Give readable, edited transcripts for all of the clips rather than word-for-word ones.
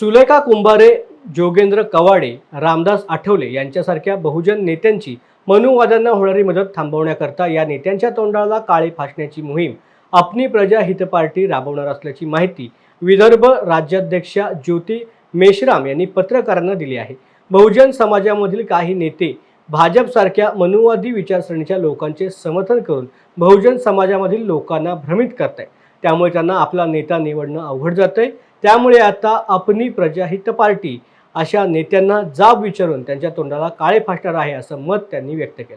सुलेखा कुंभारे, जोगेंद्र कवाडे, रामदास आठवले यांच्यासारख्या बहुजन नेत्यांची मनुवाद्यांना होणारी मदत थांबवण्याकरता या नेत्यांच्या तोंडाला काळे फासण्याची मोहीम आपली प्रजा हित पार्टी राबवणार असल्याची माहिती विदर्भ राज्याध्यक्षा ज्योती मेश्राम यांनी पत्रकारांना दिली आहे। बहुजन समाजामधील काही नेते भाजपसारख्या मनुवादी विचारसरणीच्या लोकांचे समर्थन करून बहुजन समाजामधील लोकांना भ्रमित करतायत। त्यामुळे त्यांना आपला नेता निवडणं अवघड जातंय। त्यामुळे आता आपली प्रजा हित पार्टी अशा नेत्यांना जाब विचारून त्यांच्या तोंडाला काळे फासणार आहे असं मत त्यांनी व्यक्त केलं।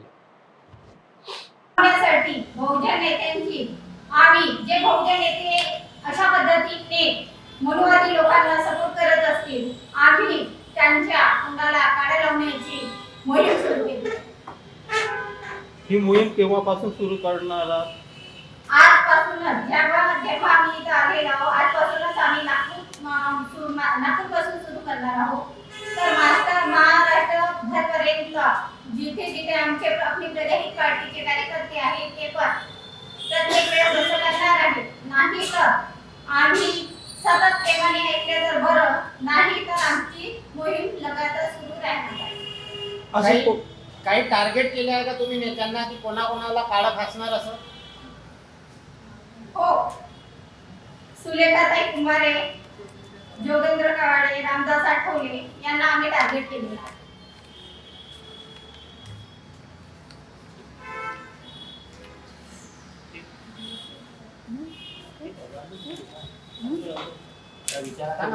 बहुजन नेत्यांची आम्ही जे बहुजन नेते अशा पद्धतीने मनुवादी लोकांना सपोर्ट करत असतील, आम्ही त्यांच्या तोंडाला काळे लावण्याची मोहीम सुरू केली। ही मोहीम केव्हापासून सुरू करणार आहात? आजपासूनच जेव्हा आम्ही इथं आलेलो आहोत, आजपासूनच आम्ही नागपूरपासून सुरू करणार आहोत। तर महाराष्ट्र भरपर्यंत जिथे जिथे आमचे आपली प्रजा हित पार्टीचे कार्यकर्ते आहेत ते पण प्रत्येक वेळेस असं करणार आहे। नाही तर आम्ही सतत प्रेमाने ऐकले तर बरं, नाही तर आमची मोहीम लगातार सुरू राहणार आहे। काही टार्गेट केले आहे का तुम्ही नेत्यांना की कोणाकोणाला काळं फासणार असं? हो, सुलेखाताई कुंभारे, जोगेंद्र कवाडे, रामदास आठवले यांना आम्ही टार्गेट केले आहे। विचारा